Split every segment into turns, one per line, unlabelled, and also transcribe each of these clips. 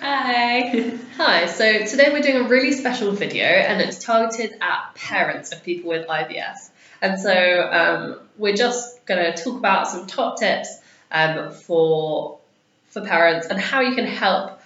Hi.
Hi, so today we're doing a really special video and it's targeted at parents of people with IBS. And so we're just going to talk about some top tips for parents and how you can help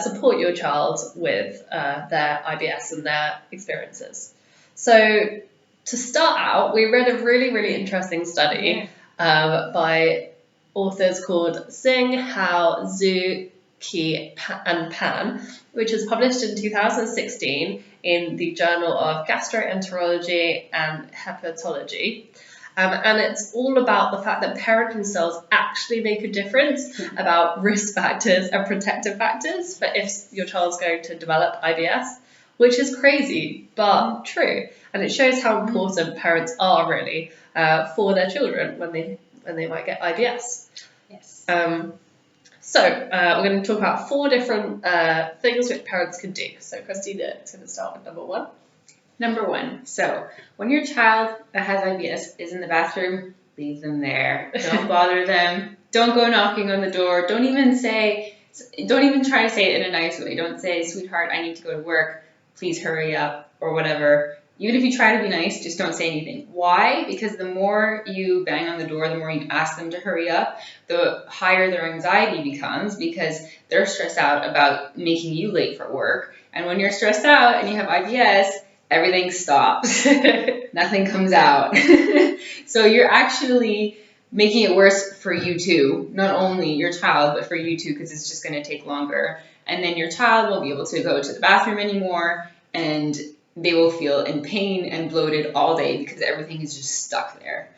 support your child with their IBS and their experiences. So to start out, we read a really interesting study by authors called Singh, Hao, Zhu, Key and Pan, which was published in 2016 in the Journal of Gastroenterology and Hepatology. And it's all about the fact that parenting styles actually make a difference about risk factors and protective factors for if your child's going to develop IBS, which is crazy, but true. And it shows how important parents are really for their children when they might get IBS.
Yes.
So we're going to talk about 4 different things which parents can do. So Christina is going to start with number 1.
Number 1. So when your child that has IBS is in the bathroom, leave them there. Don't bother them. Don't go knocking on the door. Don't even try to say it in a nice way. Don't say, sweetheart, I need to go to work. Please hurry up or whatever. Even if you try to be nice, just don't say anything. Why? Because the more you bang on the door, the more you ask them to hurry up, the higher their anxiety becomes because they're stressed out about making you late for work. And when you're stressed out and you have IBS, everything stops. Nothing comes out. So you're actually making it worse for you too. Not only your child, but for you too, because it's just going to take longer. And then your child won't be able to go to the bathroom anymore, and they will feel in pain and bloated all day because everything is just stuck there.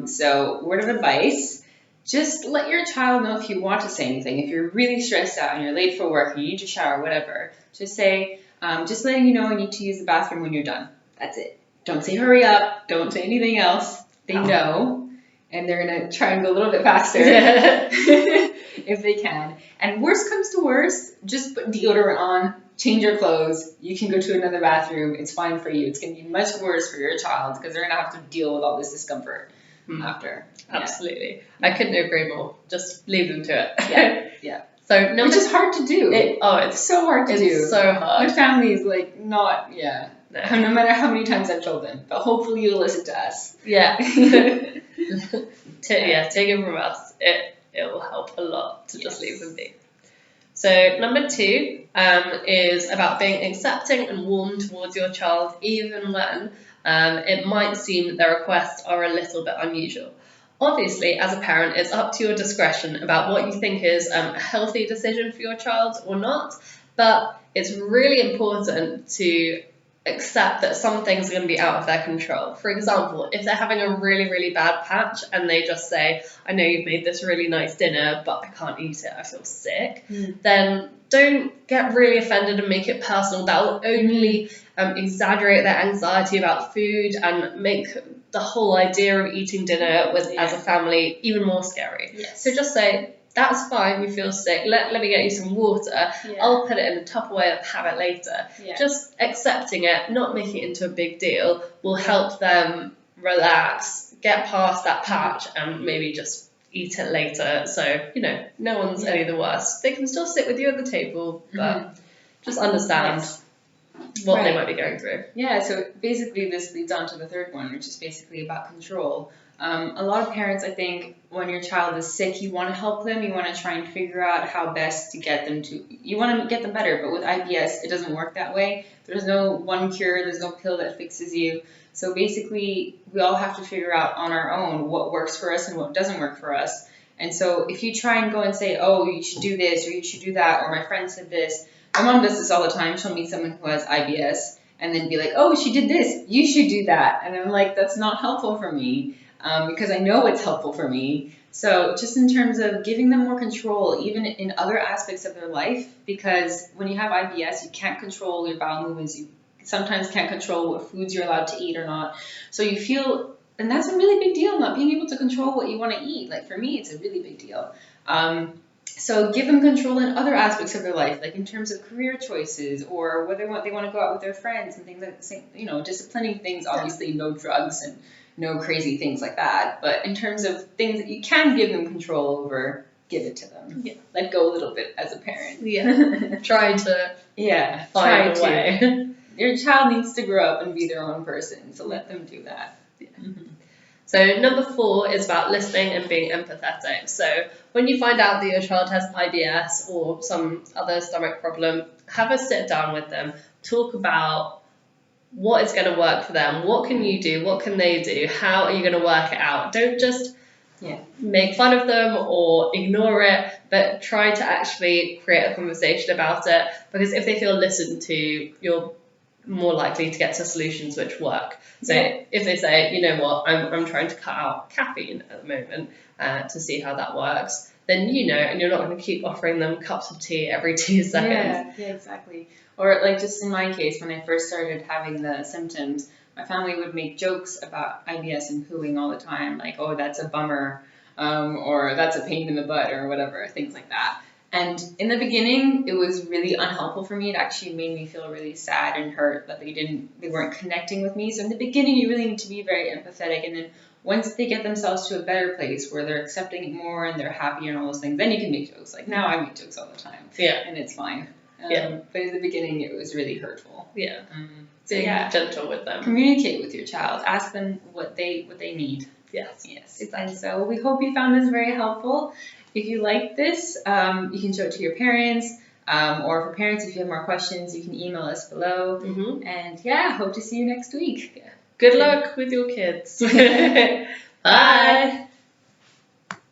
So word of advice, just let your child know if you want to say anything. If you're really stressed out and you're late for work, you need to shower, whatever, just say, just letting you know I need to use the bathroom when you're done. That's it. Don't say hurry up. Don't say anything else. They know, and they're going to try and go a little bit faster if they can. And worst comes to worst, just put deodorant on. Change your clothes. You can go to another bathroom. It's fine for you. It's going to be much worse for your child because they're going to have to deal with all this discomfort after.
Absolutely. Yeah. I couldn't agree more. Just leave them to it.
Yeah.
So
which is hard to do.
It's
so hard to do.
It's so hard.
My family is like not, no matter how many times I've told them. But hopefully you'll listen to us.
Yeah. Take it from us. It will help a lot to just leave them be. So number 2 is about being accepting and warm towards your child, even when it might seem that their requests are a little bit unusual. Obviously, as a parent, it's up to your discretion about what you think is a healthy decision for your child or not, but it's really important to accept that some things are going to be out of their control. For example, if they're having a really bad patch and they just say, I know you've made this really nice dinner, but I can't eat it, I feel sick, then don't get really offended and make it personal. That will only exaggerate their anxiety about food and make the whole idea of eating dinner as a family even more scary.
Yes.
So just say, that's fine, you feel sick, let me get you some water, I'll put it in a Tupperware and have it later. Just accepting it, not making it into a big deal, will help them relax, get past that patch and maybe just eat it later. So, no one's any the worse. They can still sit with you at the table, but just understand what they might be going through.
Yeah, so basically this leads on to the third one, which is basically about control. A lot of parents, I think, when your child is sick, you want to help them. You want to try and figure out how best to get them to, you want to get them better. But with IBS, it doesn't work that way. There's no one cure. There's no pill that fixes you. So basically, we all have to figure out on our own what works for us and what doesn't work for us. And so if you try and go and say, oh, you should do this or you should do that, or my friend said this. My mom does this all the time. She'll meet someone who has IBS and then be like, oh, she did this. You should do that. And I'm like, that's not helpful for me. Because I know it's helpful for me. So just in terms of giving them more control, even in other aspects of their life, because when you have IBS, you can't control your bowel movements. You sometimes can't control what foods you're allowed to eat or not. So you feel, and that's a really big deal, not being able to control what you want to eat. Like for me, it's a really big deal. So give them control in other aspects of their life, like in terms of career choices or whether they want to go out with their friends and things like the same, disciplining things, obviously no drugs and no crazy things like that. But in terms of things that you can give them control over, give it to them.
Yeah.
Let go a little bit as a parent.
Yeah. Try to find a way.
Your child needs to grow up and be their own person, so let them do that.
Yeah. So number 4 is about listening and being empathetic. So when you find out that your child has IBS or some other stomach problem, have a sit down with them, talk about what is going to work for them, what can you do, what can they do, how are you going to work it out. Don't just make fun of them or ignore it, but try to actually create a conversation about it, because if they feel listened to, you're more likely to get to solutions which work. So if they say, you know what, I'm trying to cut out caffeine at the moment to see how that works, then and you're not going to keep offering them cups of tea every 2 seconds.
Yeah, exactly. Or like just in my case, when I first started having the symptoms, my family would make jokes about IBS and pooing all the time, like, oh, that's a bummer, or that's a pain in the butt, or whatever, things like that. And in the beginning, it was really unhelpful for me. It actually made me feel really sad and hurt that they weren't connecting with me. So in the beginning, you really need to be very empathetic. And then once they get themselves to a better place where they're accepting it more and they're happy and all those things, then you can make jokes. Like now I make jokes all the time.
Yeah.
And it's fine. But in the beginning, it was really hurtful.
Yeah.
So
being gentle with them.
Communicate with your child. Ask them what they need.
Yes.
Exactly. And so we hope you found this very helpful. If you like this, you can show it to your parents, or for parents, if you have more questions, you can email us below.
Mm-hmm.
And hope to see you next week.
Good luck with your kids.
Bye.